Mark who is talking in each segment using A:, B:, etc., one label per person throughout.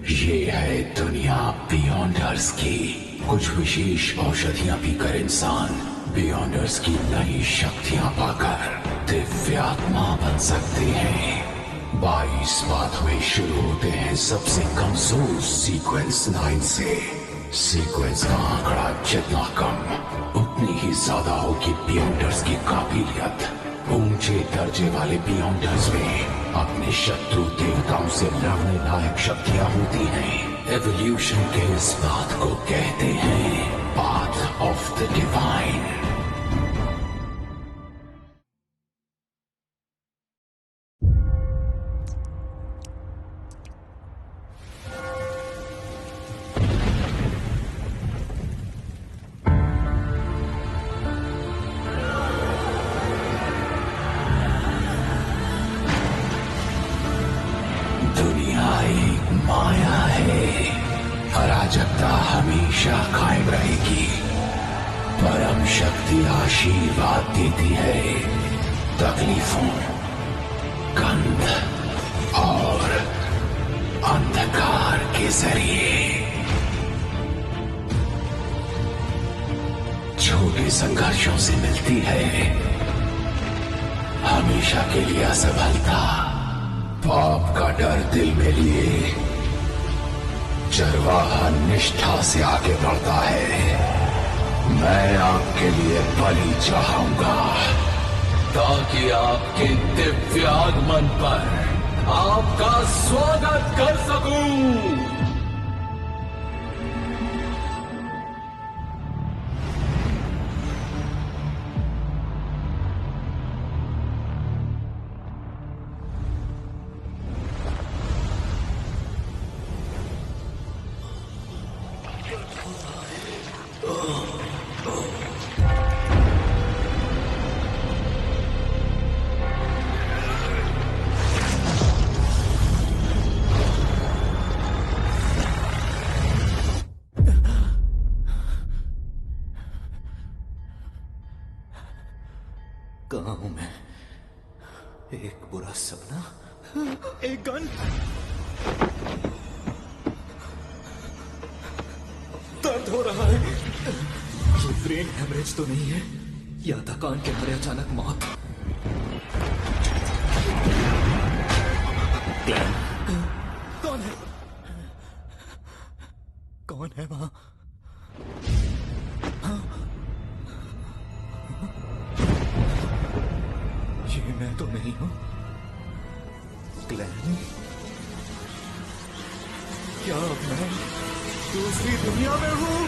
A: ये है दुनिया बियॉन्डर्स की। कुछ विशेष औषधियां पीकर इंसान बियॉन्डर्स की नई शक्तियां पाकर दिव्य आत्मा बन सकते हैं। 22 पाथवे शुरू होते हैं सबसे कमजोर सीक्वेंस 9 से। सीक्वेंस का आंकड़ा जितना कम उतनी ही ज्यादा होगी बियॉन्डर्स की काबिलियत। ऊंचे दर्जे वाले बियॉन्डर्स में अपने शत्रु देवताओं से लड़ने लायक शक्तियां होती हैं। एवोल्यूशन के इस बात को कहते हैं पाथ ऑफ द डिवाइन। माया है, अराजकता हमेशा कायम रहेगी। परम शक्ति आशीर्वाद देती है तकलीफों, गंध और अंधकार के जरिए। छोटे संघर्षों से मिलती है हमेशा के लिए असफलता। पाप का डर दिल में लिए चरवाहा निष्ठा से आगे बढ़ता है। मैं आपके लिए बलि चाहूंगा ताकि आपके दिव्य आगमन पर आपका स्वागत कर सकूं।
B: कहाँ हूं मैं? एक बुरा सपना, एक गन, दर्द हो रहा है। ये ब्रेन हेमरेज तो नहीं है या थकान के मारे अचानक मौत? क्लैन, कौन है? कौन है वहां? ये मैं तो नहीं हूं। क्लैन, क्या मैं दूसरी दुनिया में हूं?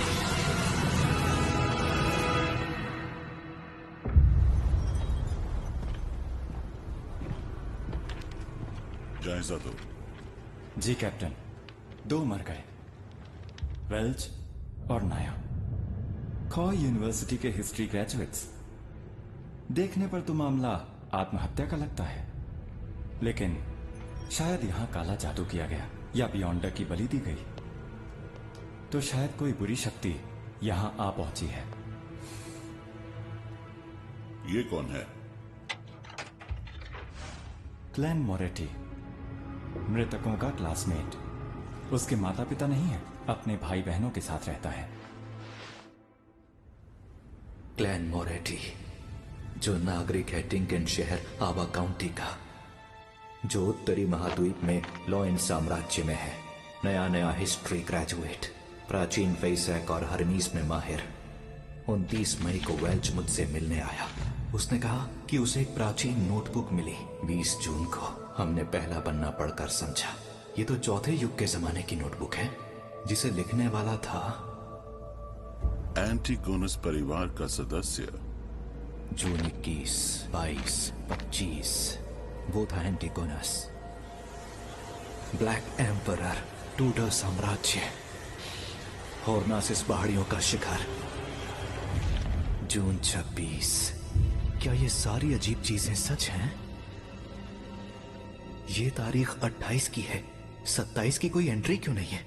C: जायजा दो।
D: जी कैप्टन, 2 मर गए, वेल्च और नाया। खॉ यूनिवर्सिटी के हिस्ट्री ग्रेजुएट्स। देखने पर तो मामला आत्महत्या का लगता है, लेकिन शायद यहां काला जादू किया गया या बियॉन्डर की बलि दी गई। तो शायद कोई बुरी शक्ति यहां आ पहुंची है।
C: ये कौन है?
D: क्लैन मोरेटी, मृतकों का क्लासमेट। उसके माता पिता नहीं है, अपने भाई बहनों के साथ रहता है।
B: क्लैन मोरेटी, जो नागरिक है टिंकन शहर आवा काउंटी का, जो उत्तरी महाद्वीप में लॉयन साम्राज्य में है। नया हिस्ट्री ग्रेजुएट, प्राचीन वैसैक और हरमीज में माहिर। 29 मई को वेल्च मुझसे मिलने आया। उसने कहा कि उसे एक प्राचीन नोटबुक मिली। 20 जून को हमने पहला पन्ना पढ़कर समझा ये तो चौथे युग के जमाने की नोटबुक है, जिसे लिखने वाला था
C: एंटिगोनस परिवार का सदस्य।
B: जून 21, 22, 25 वो था एंटिगोनस। ब्लैक एम्परर, टूडर साम्राज्य, हॉर्नासिस पहाड़ियों का शिखर। जून 26। क्या ये सारी अजीब चीजें सच हैं? ये तारीख 28 की है, 27 की कोई एंट्री क्यों नहीं है?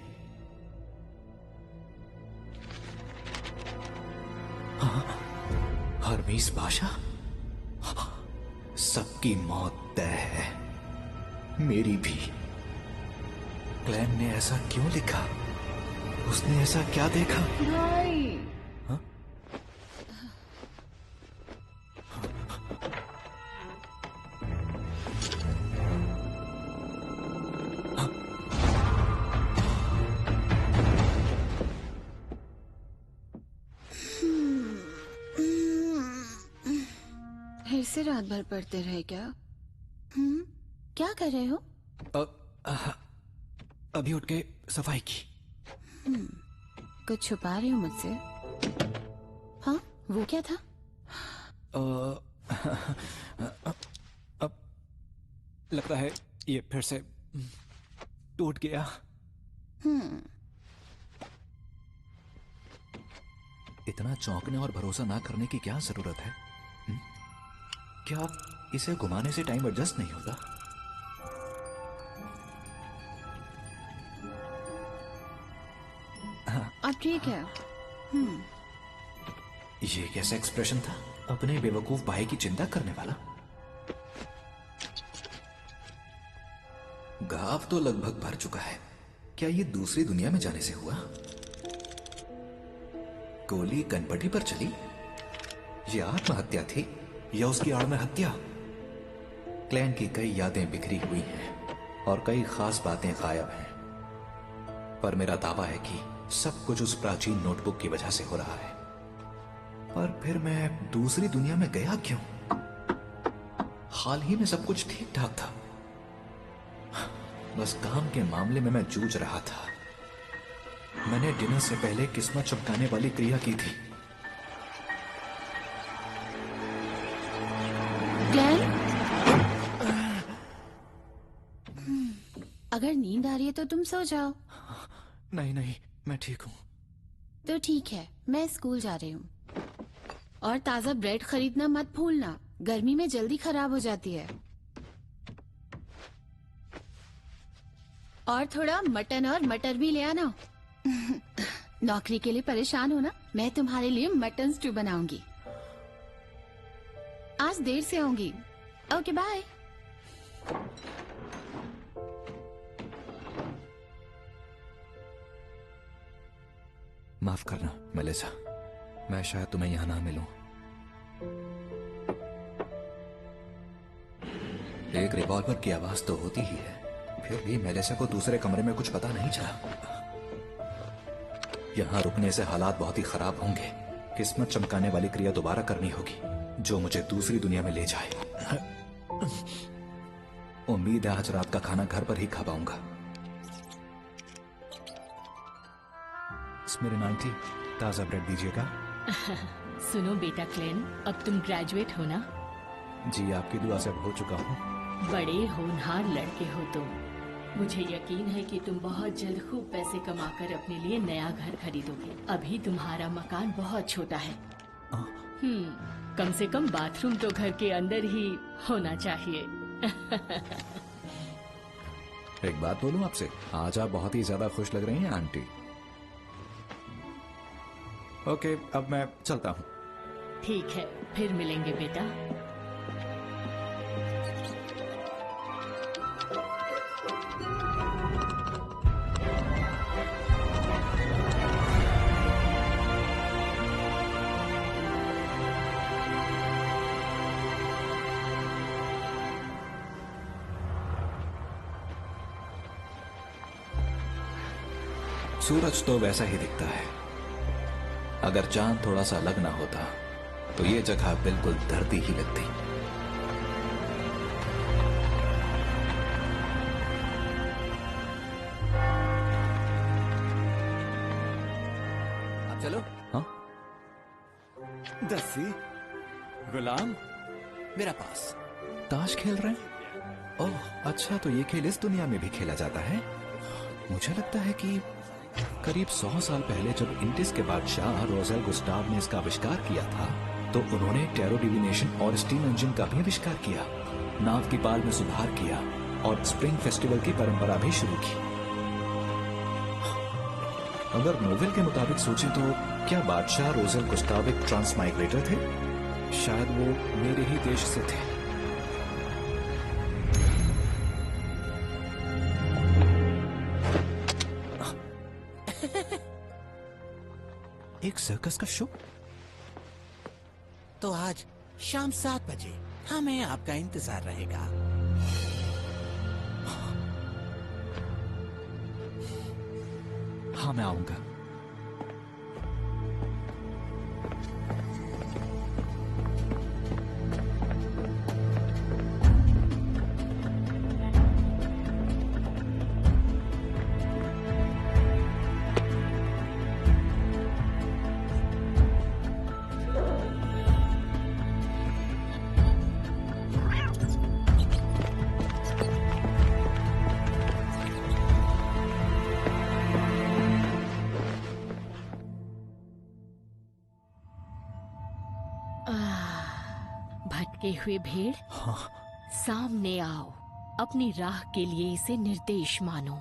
B: हाँ, हरमीस बादशाह, सबकी मौत तय है, मेरी भी। क्लैन ने ऐसा क्यों लिखा? उसने ऐसा क्या देखा?
E: भाई फिर से रात भर पढ़ते रहे क्या? क्या कर रहे हो?
B: अभी उठ के सफाई की।
E: कुछ छुपा रहे हो मुझसे? हाँ, वो क्या था?
B: अब लगता है ये फिर से टूट गया। इतना चौंकने और भरोसा ना करने की क्या जरूरत है? क्या इसे घुमाने से टाइम एडजस्ट नहीं होता?
E: अब ठीक है।
B: ये कैसा एक्सप्रेशन था? अपने बेवकूफ भाई की चिंता करने वाला। घाव तो लगभग भर चुका है। क्या ये दूसरी दुनिया में जाने से हुआ? गोली कनपटी पर चली? ये आत्महत्या थी या उसकी आड़ में हत्या? क्लैन की कई यादें बिखरी हुई हैं और कई खास बातें गायब हैं, पर मेरा दावा है कि सब कुछ उस प्राचीन नोटबुक की वजह से हो रहा है। पर फिर मैं दूसरी दुनिया में गया क्यों? हाल ही में सब कुछ ठीक ठाक था। बस काम के मामले में मैं जूझ रहा था। मैंने डिनर से पहले किस्मत चमकाने वाली क्रिया की थी।
E: ग्लेन, अगर नींद आ रही है तो तुम सो जाओ।
B: नहीं नहीं, मैं ठीक हूं।
E: तो ठीक है, मैं स्कूल जा रही हूँ। और ताजा ब्रेड खरीदना मत भूलना, गर्मी में जल्दी खराब हो जाती है। और थोड़ा मटन और मटर भी ले आना। नौकरी के लिए परेशान हो ना? मैं तुम्हारे लिए मटन स्टू बनाऊंगी। आज देर से आऊंगी। Okay bye.
B: माफ करना मेलिसा, मैं शायद तुम्हें यहां ना मिलूं। एक रिवॉल्वर की आवाज तो होती ही है, फिर भी मेलिसा को दूसरे कमरे में कुछ पता नहीं चला। यहां रुकने से हालात बहुत ही खराब होंगे। किस्मत चमकाने वाली क्रिया दोबारा करनी होगी, जो मुझे दूसरी दुनिया में ले जाए। उम्मीद है आज रात का खाना घर पर ही खा पाऊंगा। मेरे आंटी, ताजा ब्रेड दीजिएगा।
F: सुनो बेटा क्लेन, अब तुम ग्रेजुएट हो ना?
B: जी, आपकी दुआ से हो चुका हूँ।
F: बड़े होनहार लड़के हो तुम। मुझे यकीन है कि तुम बहुत जल्द खूब पैसे कमाकर अपने लिए नया घर खरीदोगे। अभी तुम्हारा मकान बहुत छोटा है। कम से कम बाथरूम तो घर के अंदर ही होना चाहिए।
B: एक बात बोलूं आपसे, आज आप बहुत ही ज्यादा खुश लग रही हैं आंटी। ओके, अब मैं चलता हूँ।
F: ठीक है, फिर मिलेंगे बेटा।
B: सूरज तो वैसा ही दिखता है। अगर चांद थोड़ा सा अलग ना होता तो ये जगह बिल्कुल धरती ही लगती। आप चलो। हाँ,
D: दस्सी, गुलाम,
B: मेरा पास ताश खेल रहे हैं। ओह अच्छा, तो ये खेल इस दुनिया में भी खेला जाता है। मुझे लगता है कि करीब 100 साल पहले जब इंडिस के बादशाह रोजेल गुस्टाव ने इसका आविष्कार किया था, तो उन्होंने टैरो डिविनेशन और स्टीम इंजन का भी आविष्कार किया, नाव की पाल में सुधार किया और स्प्रिंग फेस्टिवल की परंपरा भी शुरू की। अगर नोवेल के मुताबिक सोचें तो क्या बादशाह रोजेल गुस्टाव एक ट्रांस माइग्रेटर थे? शायद वो मेरे ही देश से थे। एक सर्कस का शो?
G: तो आज शाम 7 बजे हमें आपका इंतजार रहेगा।
B: हाँ, मैं आऊंगा।
F: भटके हुए भेड़, सामने आओ। अपनी राह के लिए इसे निर्देश मानो।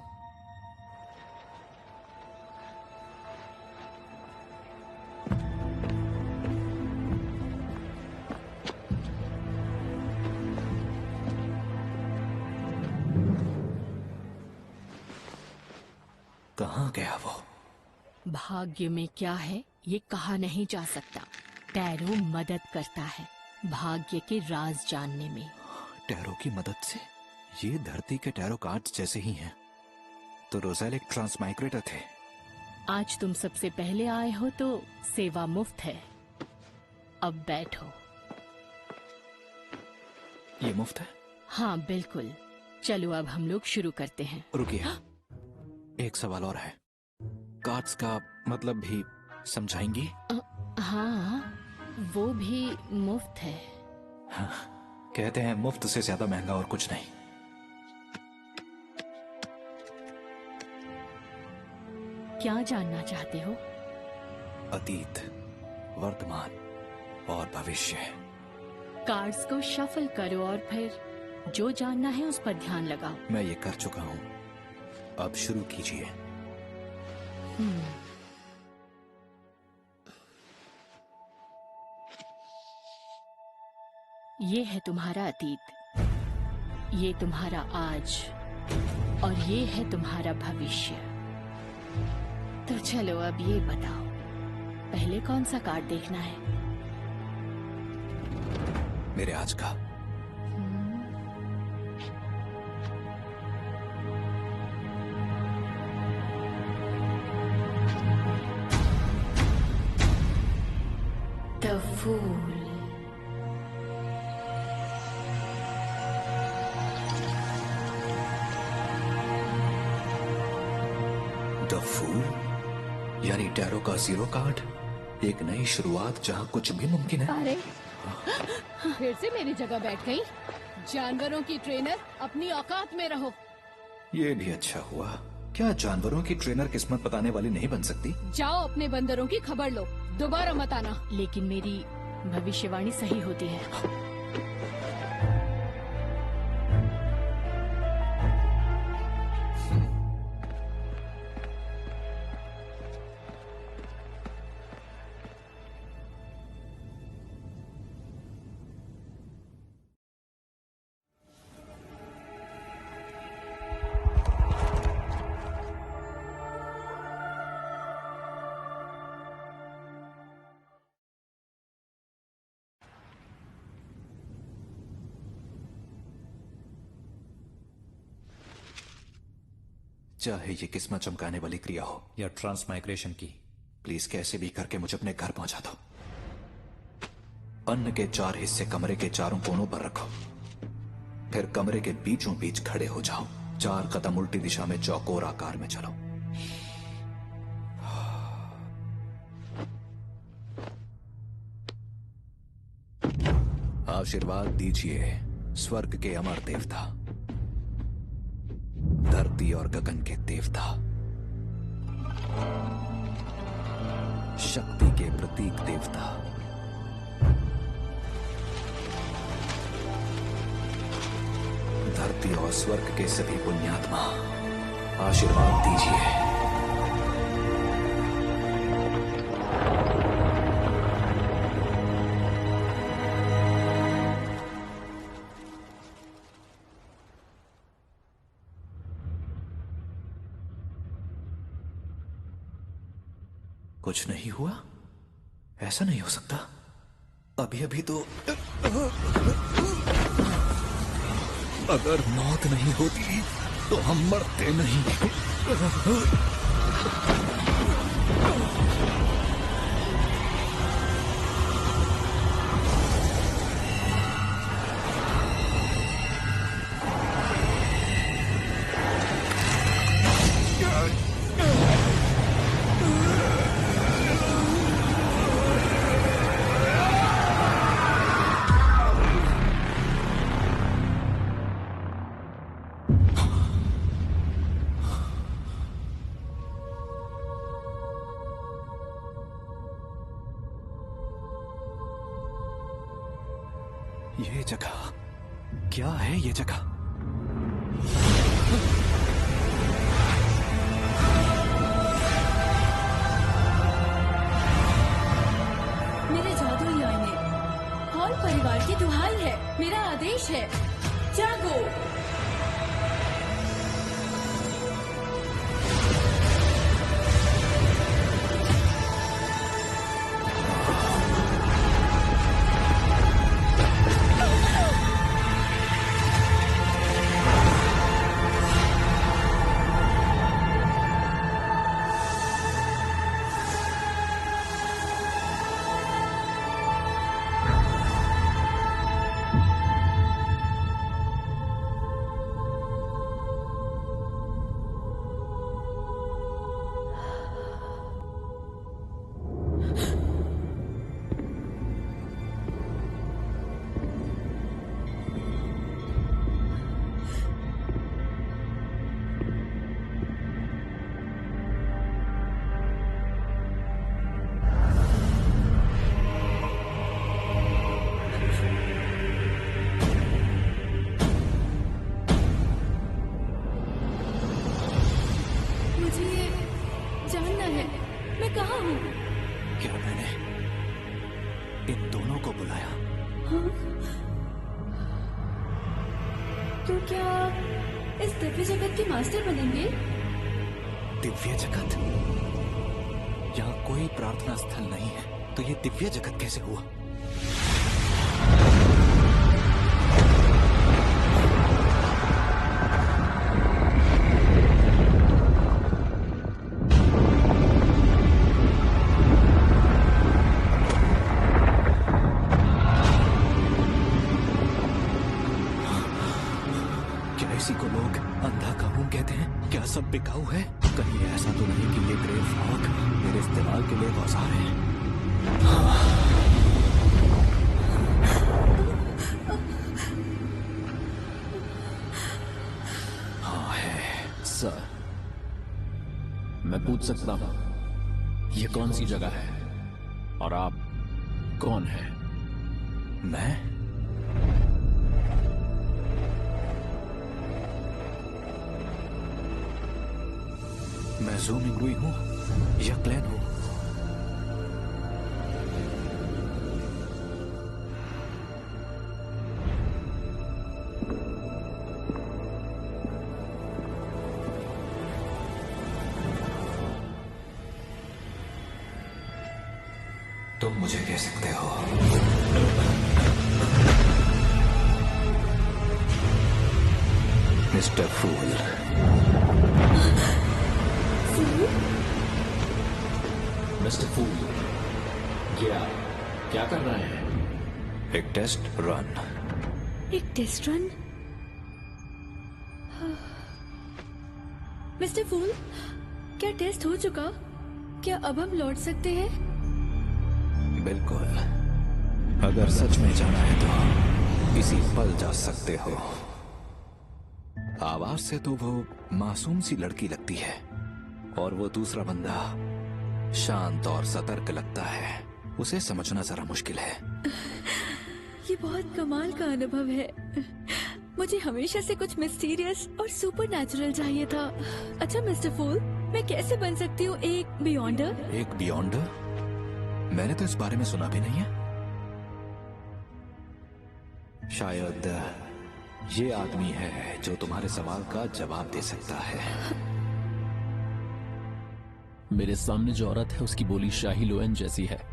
B: कहाँ गया वो?
F: भाग्य में क्या है ये कहा नहीं जा सकता। टैरो मदद करता है भाग्य के राज जानने में।
B: टैरो की मदद से? ये धरती के टैरो कार्ड्स जैसे ही हैं। तो रोज़ेल एक ट्रांसमाइग्रेटर थे।
F: आज तुम सबसे पहले आए हो तो सेवा मुफ्त है। अब बैठो।
B: ये मुफ्त है?
F: हाँ बिल्कुल। चलो अब हम लोग शुरू करते हैं।
B: रुकिए, एक सवाल और है। कार्ड्स का मतलब भी समझाएंगी?
F: हाँ, वो भी मुफ्त है।
B: हाँ, कहते हैं मुफ्त से ज्यादा महंगा और कुछ नहीं।
F: क्या जानना चाहते हो?
B: अतीत, वर्तमान और भविष्य।
F: कार्ड्स को शफल करो और फिर जो जानना है उस पर ध्यान लगाओ।
B: मैं ये कर चुका हूँ, अब शुरू कीजिए।
F: ये है तुम्हारा अतीत, ये तुम्हारा आज और ये है तुम्हारा भविष्य। तो चलो अब ये बताओ, पहले कौन सा कार्ड देखना है?
B: मेरे आज का।
F: The fool.
B: द फूल यानी टैरो का जीरो कार्ड। एक नई शुरुआत जहाँ कुछ भी मुमकिन है।
H: अरे फिर से मेरी जगह बैठ गई। जानवरों की ट्रेनर, अपनी औकात में रहो।
B: ये भी अच्छा हुआ। क्या जानवरों की ट्रेनर किस्मत बताने वाली नहीं बन सकती?
H: जाओ अपने बंदरों की खबर लो, दोबारा मत आना।
F: लेकिन मेरी भविष्यवाणी सही होती है।
B: चाहे ये किस्मत चमकाने वाली क्रिया हो या ट्रांसमाइग्रेशन की, प्लीज कैसे भी करके मुझे अपने घर पहुंचा दो। अन्न के 4 हिस्से कमरे के चारों कोनों पर रखो, फिर कमरे के बीचों बीच खड़े हो जाओ। 4 कदम उल्टी दिशा में चौकोर आकार में चलो। आशीर्वाद दीजिए स्वर्ग के अमर देवता, धरती और गगन के देवता, शक्ति के प्रतीक देवता, धरती और स्वर्ग के सभी पुण्यात्मा, आशीर्वाद दीजिए। कुछ नहीं हुआ? ऐसा नहीं हो सकता। अभी अभी तो अगर मौत नहीं होती तो हम मरते नहीं। ये जगह क्या है? ये जगह
I: मेरे जादुई आईने, हॉल परिवार की दुहाई है, मेरा आदेश है, जागो। क्या मैंने इन दोनों को बुलाया? तो क्या आप इस दिव्य जगत के मास्टर बनेंगे?
B: दिव्य जगत? यहाँ कोई प्रार्थना स्थल नहीं है, तो ये दिव्य जगत कैसे हुआ? इसी को लोग अंधा कानून कहते हैं। क्या सब बिकाऊ है? कहीं ऐसा तो नहीं कि ये ग्रेव फॉग मेरे इस्तेमाल के लिए एक औजार है? हाँ है।
J: सर, मैं पूछ सकता हूं ये कौन सी जगह है और आप कौन हैं?
B: मैं ज़ू मिंगुई हूँ या क्लैन हूँ? तुम मुझे कह सकते हो। मिस्टर फूल।
J: मिस्टर फूल, क्या कर रहे हैं?
B: एक टेस्ट रन।
I: एक टेस्ट रन? मिस्टर फूल, क्या टेस्ट हो चुका? क्या अब हम लौट सकते हैं?
B: बिल्कुल। अगर सच में जाना है तो इसी पल जा सकते हो। आवाज से तो वो मासूम सी लड़की लगती है, और वो दूसरा बंदा शांत और सतर्क लगता है। उसे समझना जरा मुश्किल है।
I: ये बहुत कमाल का अनुभव है। मुझे हमेशा से कुछ मिस्टीरियस और सुपरनैचुरल चाहिए था। अच्छा मिस्टर फूल, मैं कैसे बन सकती हूँ एक बियॉन्डर?
B: एक बियॉन्डर? मैंने तो इस बारे में सुना भी नहीं है। शायद ये आदमी है जो तुम्हारे सवाल का जवाब दे सकता है।
J: मेरे सामने जो औरत है उसकी बोली शाही लोएन जैसी है।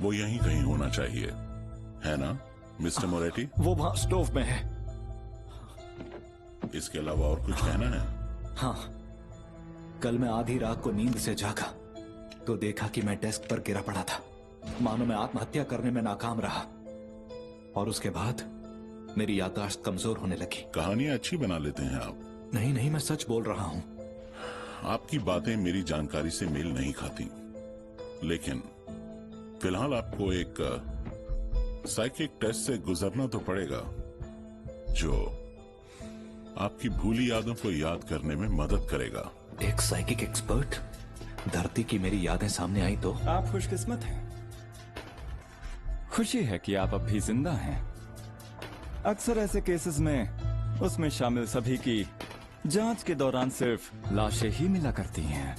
C: वो यहीं कहीं होना चाहिए, है ना मिस्टर मोरेटी?
B: वो वहां स्टोव में है।
C: इसके अलावा और कुछ कहना है?
B: हाँ, कल मैं आधी रात को नींद से जागा तो देखा कि मैं डेस्क पर गिरा पड़ा था, मानो मैं आत्महत्या करने में नाकाम रहा। और उसके बाद मेरी याददाश्त कमजोर होने लगी।
C: कहानियां अच्छी बना लेते हैं आप।
B: नहीं नहीं, मैं सच बोल रहा हूं।
C: आपकी बातें मेरी जानकारी से मेल नहीं खाती, लेकिन फिलहाल आपको एक साइकिक टेस्ट से गुजरना तो पड़ेगा जो आपकी भूली यादों को याद करने में मदद करेगा।
B: एक साइकिक एक्सपर्ट? धरती की मेरी यादें सामने आई तो?
D: आप खुशकिस्मत हैं। खुशी है कि आप अब भी जिंदा हैं। अक्सर ऐसे केसेस में उसमें शामिल सभी की जांच के दौरान सिर्फ लाशें ही मिला करती हैं।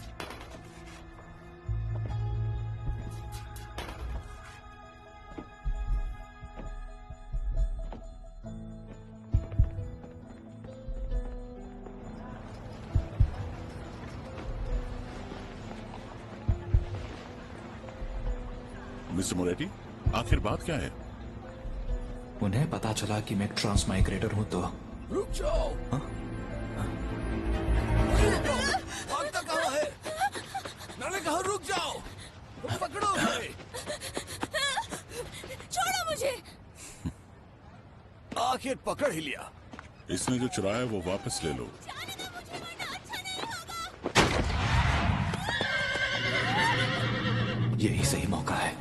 C: मिस्टर मोरेटी, आखिर बात क्या है?
B: उन्हें पता चला कि मैं एक ट्रांसमाइग्रेटर हूं तो।
G: रुक जाओ।
B: हाँ?
G: भागता कहाँ है? मैंने कहा रुक जाओ। पकड़ो उसे।
I: छोड़ो मुझे।
G: आखिर पकड़ ही लिया।
C: इसने जो चुराया है वो वापस ले लो।
B: यही सही मौका है।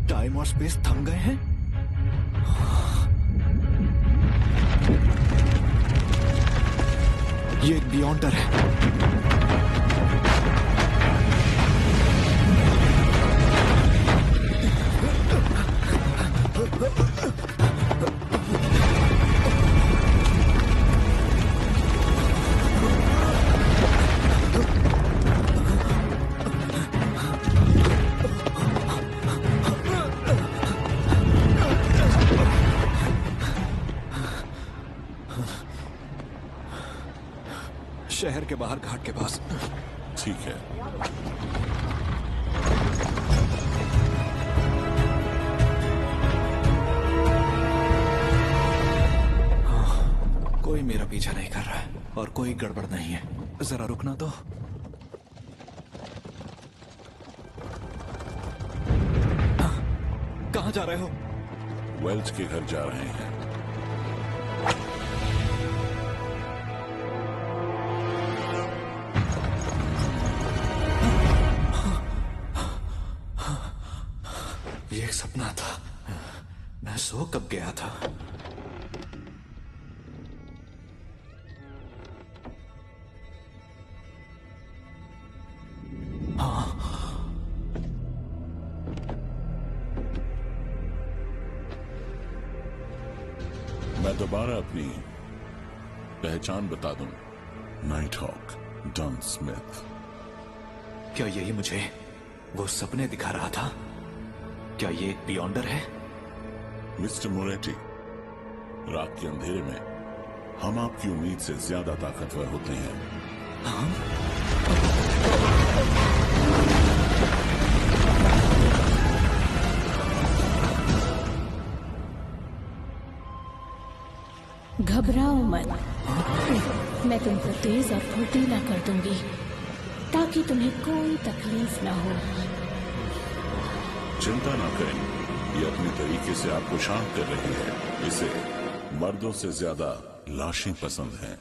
B: टाइम और स्पेस थम गए हैं। ये एक बियॉन्डर है। शहर के बाहर घाट के पास।
C: ठीक है।
B: कोई मेरा पीछा नहीं कर रहा है और कोई गड़बड़ नहीं है। जरा रुकना तो। कहाँ जा रहे हो?
C: वेल्च के घर जा रहे हैं।
B: ये एक सपना था। मैं सो कब गया था?
C: मैं दोबारा अपनी पहचान बता दूं। Night hawk Dunn Smith.
B: क्या यही मुझे वो सपने दिखा रहा था? क्या ये एक बियॉन्डर है?
C: मिस्टर मोरेटी, रात के अंधेरे में हम आपकी उम्मीद से ज्यादा ताकतवर होते हैं।
F: घबराओ मत। मैं तुमको तेज और फुर्तीला कर दूंगी ताकि तुम्हें कोई तकलीफ ना हो।
C: चिंता ना करें, ये अपने तरीके से आपको शांत कर रही है। इसे मर्दों से ज्यादा लाशें पसंद हैं।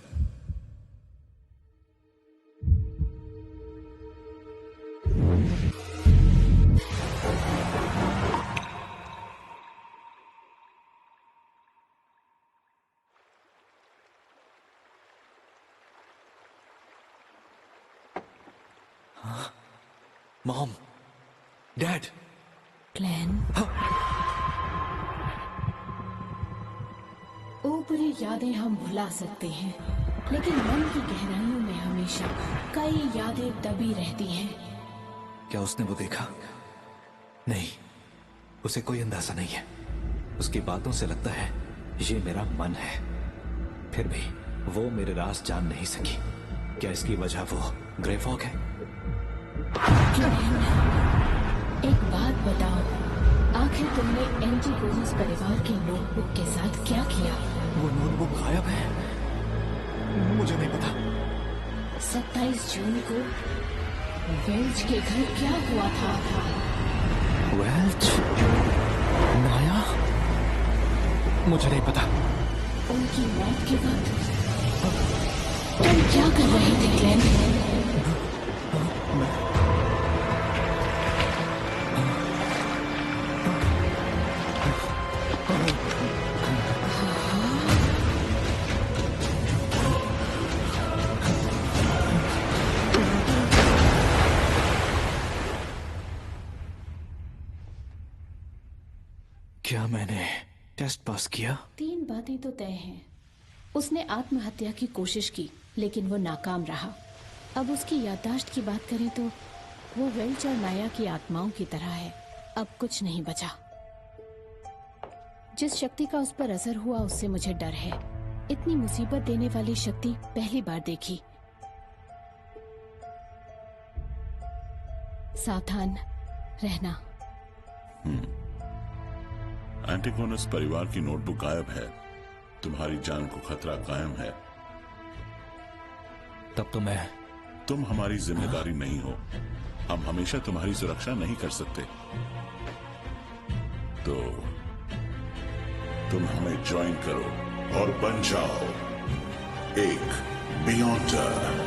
B: Mom, dad.
I: ग्लेन,
F: ऊपरी यादें हम भुला सकते हैं, लेकिन मन की गहराइयों में हमेशा कई यादें दबी रहती हैं।
B: क्या उसने वो देखा? नहीं, उसे कोई अंदाजा नहीं है। उसकी बातों से लगता है ये मेरा मन है। फिर भी वो मेरे राज जान नहीं सकी। क्या इसकी वजह वो ग्रे फॉग है?
F: एक बात बताओ, आखिर तुमने एंटीगोनस परिवार की नोटबुक के साथ क्या किया?
B: वो नोटबुक गायब है। मुझे नहीं पता।
F: 27 जून को वेल्च के घर क्या हुआ था?
B: वेल्च? नाया? मुझे नहीं पता।
F: उनकी मौत के बाद तुम क्या कर रहे थे ग्लेन?
B: क्या मैंने टेस्ट पास किया?
F: 3 बातें तो तय हैं। उसने आत्महत्या की कोशिश की, लेकिन वो नाकाम रहा। अब उसकी याददाश्त की बात करें तो वो वेल्च और नाया की आत्माओं की तरह है। अब कुछ नहीं बचा। जिस शक्ति का उस पर असर हुआ उससे मुझे डर है। इतनी मुसीबत देने वाली शक्ति पहली बार देखी। सावधान रहना।
C: एंटीगोनस परिवार की नोटबुक गायब है। तुम्हारी जान को खतरा कायम है।
B: तब तो
C: तुम हमारी जिम्मेदारी नहीं हो। हम हमेशा तुम्हारी सुरक्षा नहीं कर सकते। तो तुम हमें ज्वाइन करो और बन जाओ एक बियॉन्डर।